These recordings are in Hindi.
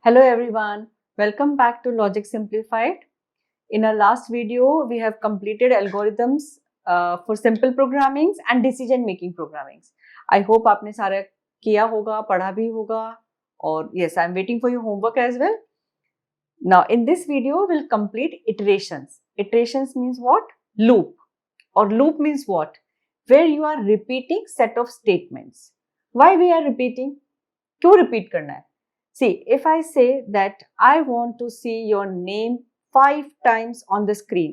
Hello everyone, welcome back to Logic Simplified. In our last video, we have completed algorithms for simple programmings and decision making programmings. I hope आपने सारा किया होगा, पढ़ा भी होगा और yes, I'm waiting for your homework as well. Now in this video, we'll complete iterations. Iterations means what? Loop. Or loop means what? Where you are repeating set of statements. Why we are repeating? क्यों repeat करना है? See, if I say that I want to see your name 5 times on the screen,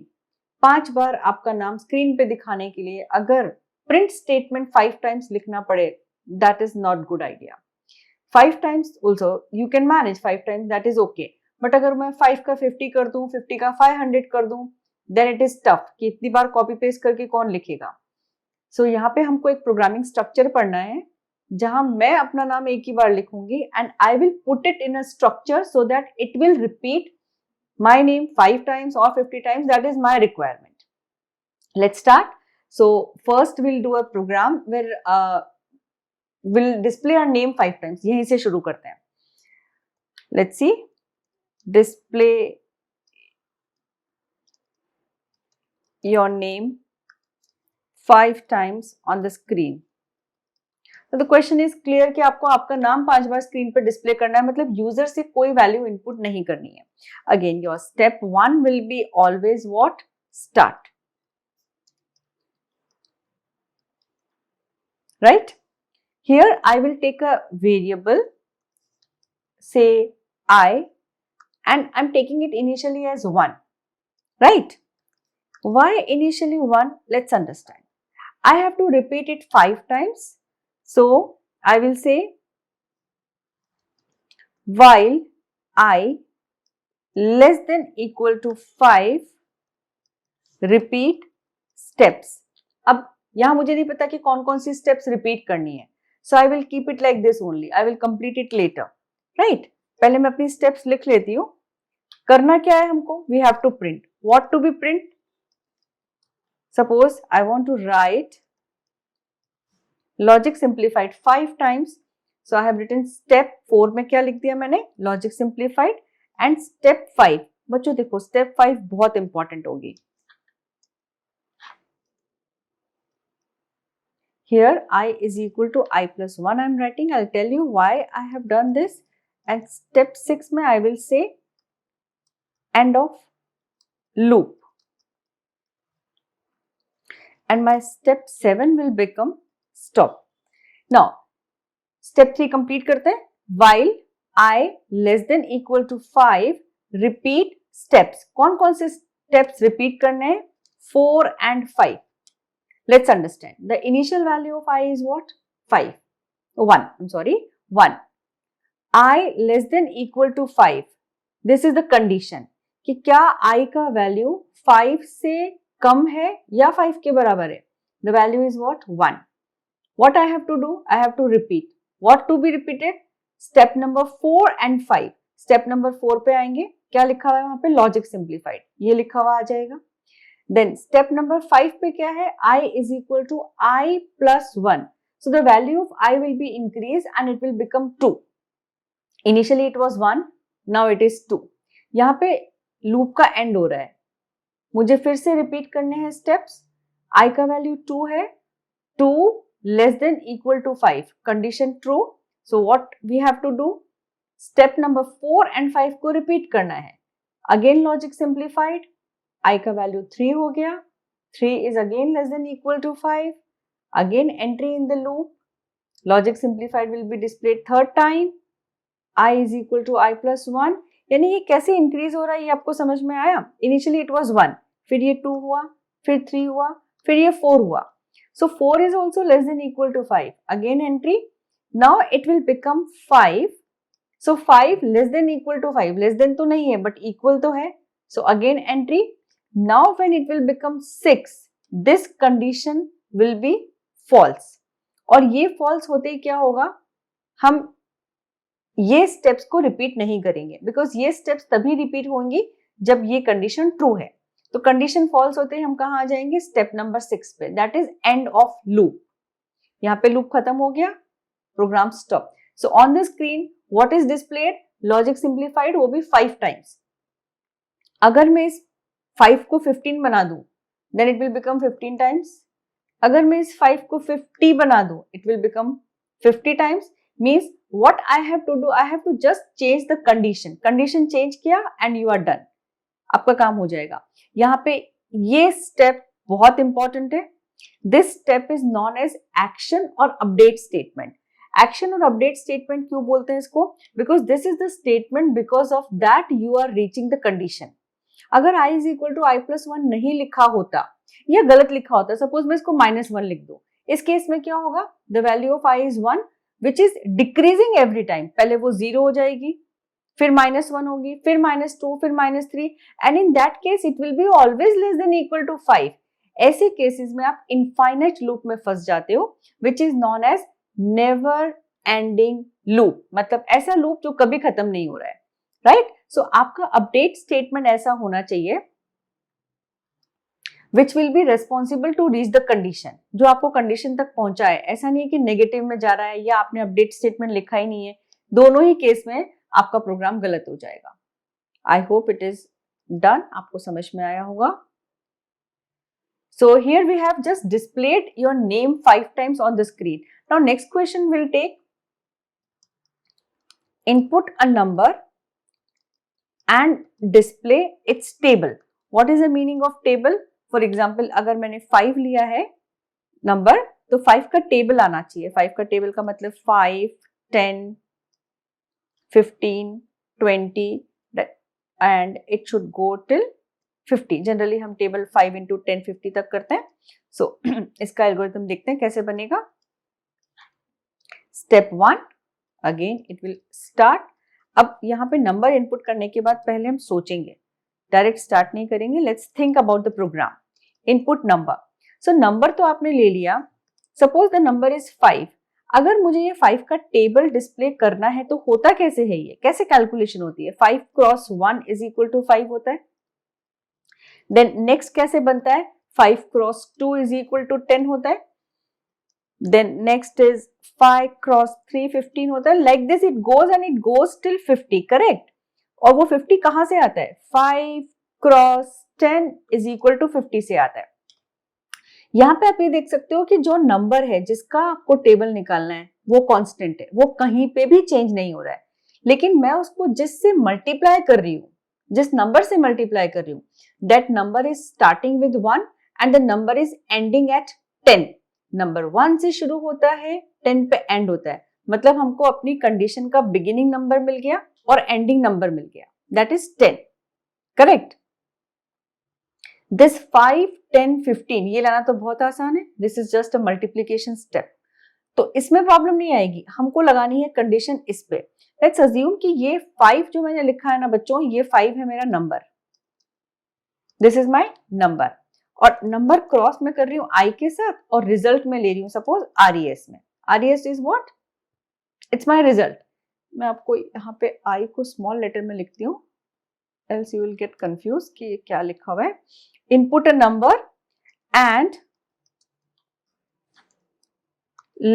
5 बार आपका नाम स्क्रीन पे दिखाने के लिए अगर प्रिंट स्टेटमेंट 5 टाइम्स लिखना पड़े, that is not good idea. 5 times also you can manage 5 times, that is okay. But अगर मैं 5 का 50 कर दूं, 50 का 500 कर दूं, then it is tough कि इतनी बार कॉपी पेस्ट करके कौन लिखेगा. सो यहाँ पे हमको एक प्रोग्रामिंग स्ट्रक्चर पढ़ना है जहां मैं अपना नाम एक ही बार लिखूंगी and I will put it in a structure so that it will repeat my name 5 times और 50 times. That is my requirement. Let's start. So first will do a program where will display our name 5 times. यहीं से शुरू करते हैं. Let's see. Display your name 5 times on the screen. तो the question is clear कि आपको आपका नाम 5 बार स्क्रीन पर डिस्प्ले करना है, मतलब यूजर से कोई वैल्यू इनपुट नहीं करनी है. Again your step 1 will be always what? Start. Right? Here I will take a variable, say I, and I'm taking it initially as 1. Right? Why initially 1? Let's understand. I have to repeat it 5 times. So I will say while I less than equal to 5 repeat steps. अब यहाँ मुझे नहीं पता कि कौन कौन सी steps repeat करनी है. So I will keep it like this only. I will complete it later. Right? पहले मैं अपनी steps लिख लेती हूँ. करना क्या है हमको? We have to print. What to be print? Suppose I want to write logic simplified 5 times. So I have written step 4 में क्या लिख दिया मैंने? Logic simplified. And step 5. बच्चों देखो step 5 बहुत important होगी. Here I is equal to I plus 1 I am writing. I'll tell you why I have done this. And step 6 में I will say end of loop. And my step 7 will become stop. Now, step 3 complete करते हैं. While I less than equal to 5, repeat steps. कौन कौन से steps repeat करने हैं? 4 and 5. Let's understand. The initial value of I is what? 5. 1. I'm sorry. 1. I less than equal to 5. This is the condition. कि क्या I का value 5 से कम है या 5 के बराबर है? The value is what? 1. What I have to do? I have to repeat. What to be repeated? Step number 4 and 5. Step number 4 पे आएंगे. क्या लिखा हुआ है वहां पे? Logic simplified. ये लिखा हुआ आ जाएगा. Then step number 5 पे क्या है? I is equal to I plus 1. So the value of I will be increased and it will become 2. Initially it was 1. Now it is 2. यहाँ पे लूप का एंड हो रहा है. मुझे फिर से रिपीट करने हैं स्टेप्स. I का वैल्यू 2 है. 2 less than equal to 5. Condition true. So what we have to do? Step number 4 and 5 को रिपीट करना है. Again logic simplified. I का वैल्यू 3 हो गया. 3 is again less than equal to 5. Again entry in the loop. Logic simplified will be displayed third time. I is equal to I plus 1. यानी ये कैसे इंक्रीज हो रहा है ये आपको समझ में आया? इनिशियली इट वाज 1, फिर ये 2 हुआ, फिर 3 हुआ, फिर ये 4 हुआ. So 4 is also less than equal to 5. Again entry. Now it will become 5. So 5 less than equal to 5. Less than तो नहीं है but equal तो है. So again entry. Now when it will become 6, this condition will be false. और ये false होते ही क्या होगा? हम ये स्टेप्स को रिपीट नहीं करेंगे बिकॉज ये स्टेप्स तभी रिपीट होंगी जब ये कंडीशन ट्रू है. तो कंडीशन फॉल्स होते ही हम कहाँ आ जाएंगे? स्टेप नंबर 6 पे. That is end of loop. यहाँ पे लूप खत्म हो गया, program stop. So on the screen what is displayed? Logic simplified, वो भी 5 टाइम्स। अगर मैं इस 5 को 15 बना दूं then it will become 15 times. अगर मैं इस 5 को 50 बना दूं it will become 50 times. Means what I have to do, I have to just change the condition, condition change किया एंड यू आर डन, आपका काम हो जाएगा। यहाँ पे ये स्टेप बहुत इंपॉर्टेंट है। This step is known as action और अपडेट स्टेटमेंट। एक्शन और अपडेट स्टेटमेंट क्यों बोलते हैं इसको? Because this is the statement because of that you are reaching the condition. अगर i is equal to i plus 1 नहीं लिखा होता या गलत लिखा होता, सपोज मैं इसको -1 लिख दूं, इस केस में क्या होगा? The value of i is 1 which is decreasing every time. पहले वो 0 हो जाएगी, फिर -1 होगी, फिर -2, फिर -3 and in that case it will be always less than equal to 5। ऐसे केसेस में आप इनफाइनाइट लूप में फंस जाते हो which is known as never ending loop, मतलब ऐसा लूप जो कभी खत्म नहीं हो रहा है, राइट? सो आपका अपडेट स्टेटमेंट ऐसा होना चाहिए which will be responsible to reach the condition, जो आपको कंडीशन तक पहुंचाए। ऐसा नहीं है कि नेगेटिव में जा रहा है या आपने अपडेट स्टेटमेंट लिखा ही नहीं है, दोनों ही केस में आपका प्रोग्राम गलत हो जाएगा। I hope it is done, आपको समझ में आया होगा। So here we have just displayed your name 5 times on the screen. Now next question will take input a number and display its table. What is the meaning of table? For example, अगर मैंने 5 लिया है नंबर तो 5 का टेबल आना चाहिए। 5 का टेबल का मतलब 5, 10, 15, 20 and it should go till 50। Generally हम टेबल 5 into 10, 50 तक करते हैं। सो इसका एल्गोरिथम देखते हैं कैसे बनेगा। Step 1, again it will start. अब यहाँ पे नंबर इनपुट करने के बाद पहले हम सोचेंगे, डायरेक्ट स्टार्ट नहीं करेंगे। Let's think about the program. Input number, so number तो आपने ले लिया। Suppose the number is 5। अगर मुझे ये 5 का टेबल डिस्प्ले करना है तो होता कैसे है, ये कैसे कैलकुलेशन होती है? 5 क्रॉस 1 इज इक्वल टू 5 होता है। देन नेक्स्ट कैसे बनता है? 5 क्रॉस 2 इज इक्वल टू 10 होता है। देन नेक्स्ट इज 5 क्रॉस 3 15 होता है। Like this it goes and it goes till 50, correct? और वो 50 कहां से आता है? 5 क्रॉस 10 इज इक्वल टू 50 से आता है। यहाँ पे आप ये देख सकते हो कि जो नंबर है जिसका आपको टेबल निकालना है वो कांस्टेंट है, वो कहीं पे भी चेंज नहीं हो रहा है। लेकिन मैं उसको जिससे मल्टीप्लाई कर रही हूँ, जिस नंबर से मल्टीप्लाई कर रही हूँ, that number is starting with 1 and the number is ending eight 10। Number 1 से शुरू होता है, 10 पे एंड होता है। मतलब हमको अपनी कंडीशन का बिगिनिंग नंबर मिल गया और एंडिंग नंबर मिल गया, दैट इज 10, करेक्ट? दिस 5, 10, 15 ये लाना तो बहुत आसान है। This is just a multiplication step, तो इसमें प्रॉब्लम नहीं आएगी। हमको लगानी है कंडीशन इस पे। लेट्स अज्यूम कि ये 5 जो मैंने लिखा है ना बच्चों, ये 5 है मेरा number, this is my number. और नंबर क्रॉस में कर रही हूँ आई के साथ और रिजल्ट में ले रही हूँ सपोज आरईएस में। RES is what? It's my result. मैं आपको यहाँ पे आई को स्मॉल लेटर में लिखती हूँ, else you will get confused कि क्या लिखा हुआ है। Input a number and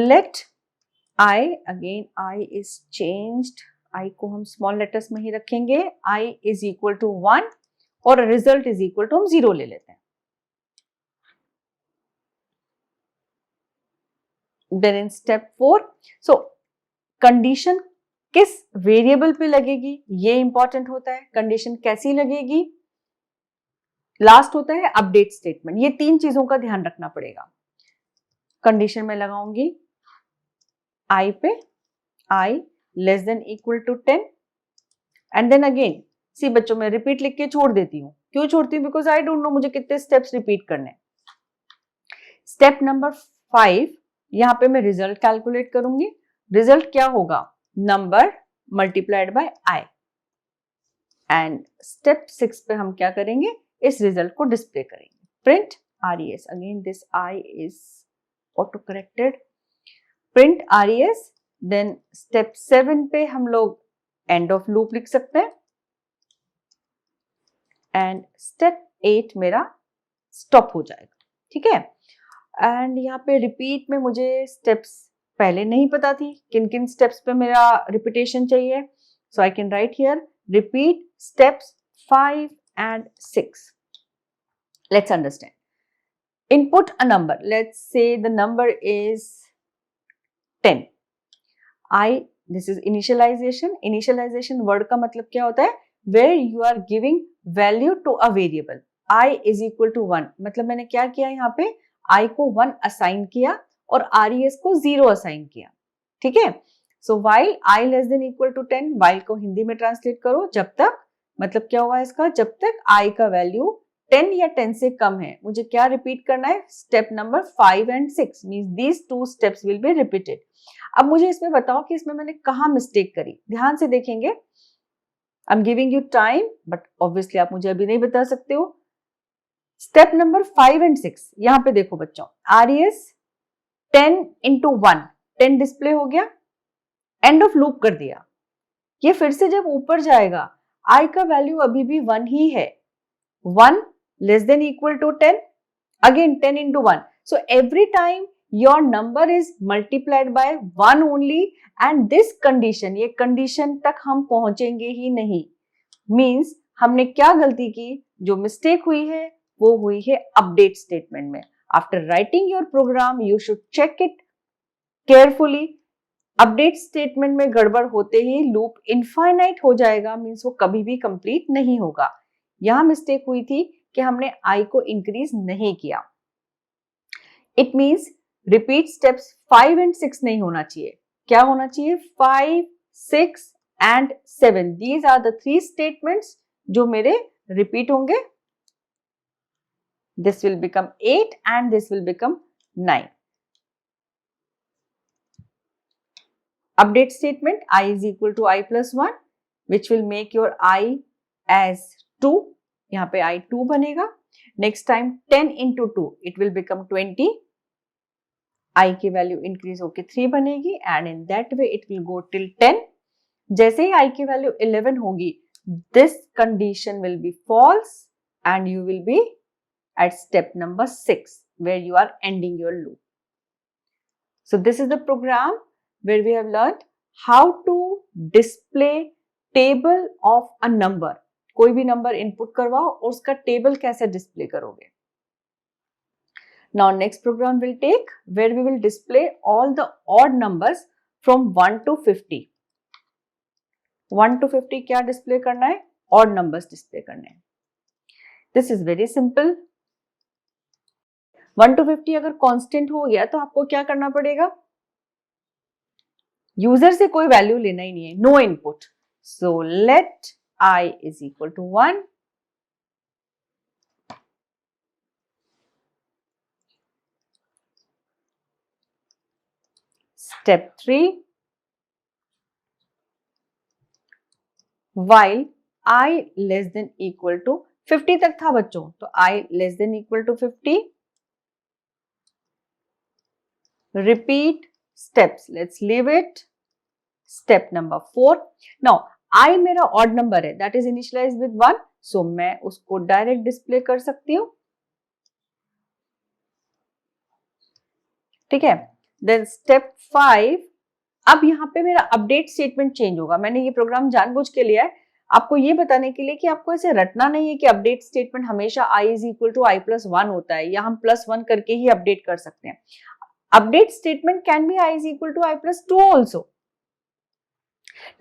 let I, again I is changed, I को हम small letters में ही रखेंगे। I is equal to 1 और result is equal to हम 0 ले लेते हैं। Then in step 4, so condition किस वेरिएबल पे लगेगी ये इंपॉर्टेंट होता है। कंडीशन कैसी लगेगी? लास्ट होता है अपडेट स्टेटमेंट। ये 3 चीजों का ध्यान रखना पड़ेगा। कंडीशन में लगाऊंगी आई पे, i less than equal to 10 and then again सी बच्चों में रिपीट लिख के छोड़ देती हूँ। क्यों छोड़ती हूँ? बिकॉज आई डोंट नो मुझे कितने स्टेप्स रिपीट करने। स्टेप नंबर 5, यहां पे मैं रिजल्ट कैलकुलेट करूंगी। रिजल्ट क्या होगा? Number multiplied by I. And step 6 पे हम क्या करेंगे? इस रिजल्ट को डिस्प्ले करेंगे। Print RES, again this I is auto corrected. Print RES. Then step 7 पे हम लोग एंड ऑफ लूप लिख सकते हैं एंड स्टेप 8 मेरा स्टॉप हो जाएगा, ठीक है? एंड यहाँ पे रिपीट में मुझे स्टेप्स पहले नहीं पता थी किन किन स्टेप्स पे मेरा रिपीटेशन चाहिए। So I can write here, repeat steps 5 and 6. Let's understand. Input a number. Let's say the number is 10. This is initialization. Initialization word का मतलब क्या होता है? Where you are giving value to a variable. I is equal to 1. मतलब मैंने क्या किया यहाँ पे? I को 1 असाइन किया और RES को 0 असाइन किया. ठीक है? So while I less than equal to 10, while को हिंदी में ट्रांसलेट करो, जब तक, मतलब क्या हुआ इसका? जब तक I का वैल्यू 10 या 10 से कम है, मुझे क्या रिपीट करना है? Step number 5 and 6 means these two steps will be repeated. अब मुझे इसमें बताओ कि इसमें मैंने कहाँ मिस्टेक करी. ध्यान से देखेंगे. I am giving you time, but obviously आप मुझे अभी नहीं बता सकते हो. स्टेप नंबर 5 and 6, यहां पे देखो बच्चों, RES 10 into 1, 10 डिस्प्ले हो गया, एंड ऑफ लूप कर दिया. ये फिर से जब ऊपर जाएगा, I का वैल्यू अभी भी 1 ही है. 1 less than equal to 10, again 10 into 1. So every time your number is multiplied by 1 only, and this condition, ये condition तक हम पहुंचेंगे ही नहीं. Means हमने क्या गलती की? जो मिस्टेक हुई है वो हुई है अपडेट स्टेटमेंट में. After writing your program, you should check it carefully. Update statement में गड़बड़ होते ही लूप इनफाइनाइट हो जाएगा, मींस वो कभी भी कंप्लीट नहीं होगा. यहां मिस्टेक हुई थी कि हमने I को इंक्रीज नहीं किया. It means repeat steps 5 and 6 नहीं होना चाहिए. क्या होना चाहिए? 5, 6 and 7. These are the 3 statements जो मेरे रिपीट होंगे. This will become 8 and this will become 9. Update statement, I is equal to I plus 1, which will make your I as 2. यहाँ पे I 2 बनेगा. Next time 10 into 2, it will become 20. I की वैल्यू इंक्रीज होके 3 बनेगी, and in that way it will go till 10. जैसे ही I की वैल्यू 11 होगी, this condition will be false and you will be at step number 6 where you are ending your loop. So this is the program where we have learned how to display table of a number. कोई भी नंबर इनपुट करवाओ और उसका टेबल कैसे डिस्प्ले करोगे. Now next program will take where we will display all the odd numbers from 1 to 50. 1 to 50 क्या डिस्प्ले करना है? Odd numbers डिस्प्ले करने हैं. This is very simple. 1 to 50 अगर कांस्टेंट हो गया तो आपको क्या करना पड़ेगा? यूजर से कोई वैल्यू लेना ही नहीं है. No input. So let I is equal to 1. Step 3. While I less than equal to 50 तक था बच्चों, तो I less than equal to 50. Repeat steps. Let's leave it. Step number 4. Now I मेरा odd number है, that is initialized with 1, so मैं उसको डायरेक्ट डिस्प्ले कर सकती हूँ. ठीक है. Then step 5. अब यहाँ पे मेरा अपडेट स्टेटमेंट चेंज होगा. मैंने ये प्रोग्राम जानबूझ के लिया है आपको ये बताने के लिए कि आपको ऐसे रटना नहीं है कि अपडेट स्टेटमेंट हमेशा I is equal to I plus 1 होता है, या हम +1 करके ही अपडेट कर सकते हैं. Update statement can be I is equal to I plus 2 also.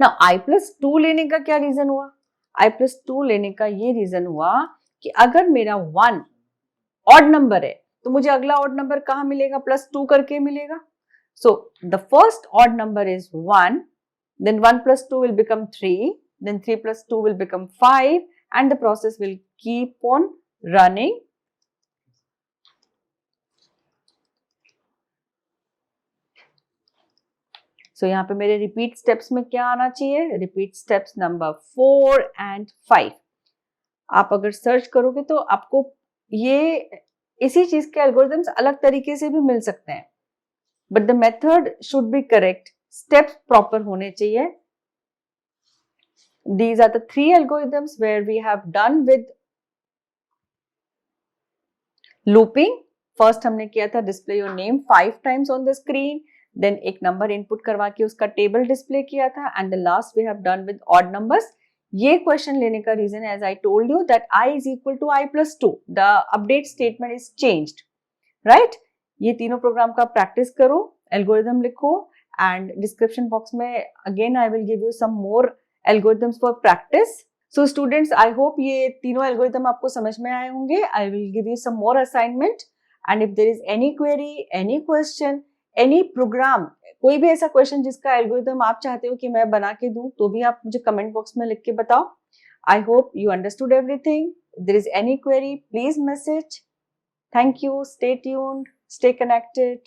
Now I plus 2 लेने का क्या रीजन हुआ? I plus 2 लेने का ये रीजन हुआ कि अगर मेरा 1 ऑड नंबर है तो मुझे अगला ऑड नंबर कहाँ मिलेगा? +2 करके मिलेगा. So the first odd number is 1, then 1 plus 2 will become 3, then 3 plus 2 will become 5, and the process will keep on running. So यहाँ पे मेरे रिपीट स्टेप्स में क्या आना चाहिए? Repeat steps number 4 and 5. आप अगर सर्च करोगे तो आपको ये इसी चीज के एल्गोरिथम्स अलग तरीके से भी मिल सकते हैं, but the method should be correct. Steps proper होने चाहिए. These are the 3 algorithms where we have done with looping. First हमने किया था display your name 5 times on the screen. Then एक नंबर इनपुट करवा के उसका टेबल डिस्प्ले किया था, and the last we have done with odd numbers. ये क्वेश्चन लेने का reason, as I told you, that i is equal to i plus 2. The update statement is changed, right? ये तीनों प्रोग्राम का प्रैक्टिस करो, एल्गोरिथम लिखो, एंड डिस्क्रिप्शन बॉक्स में again I will give you some more algorithms for practice. So students, I hope ये तीनों एल्गोरिथम आपको समझ में आए होंगे. I will give you some more assignment, and if there is any query, any question, any program, कोई भी ऐसा क्वेश्चन जिसका एल्गोरिथम आप चाहते हो कि मैं बना के दूं, तो भी आप मुझे कमेंट बॉक्स में लिख के बताओ. I hope you understood everything. If there is any query, please message. Thank you. Stay tuned. Stay connected.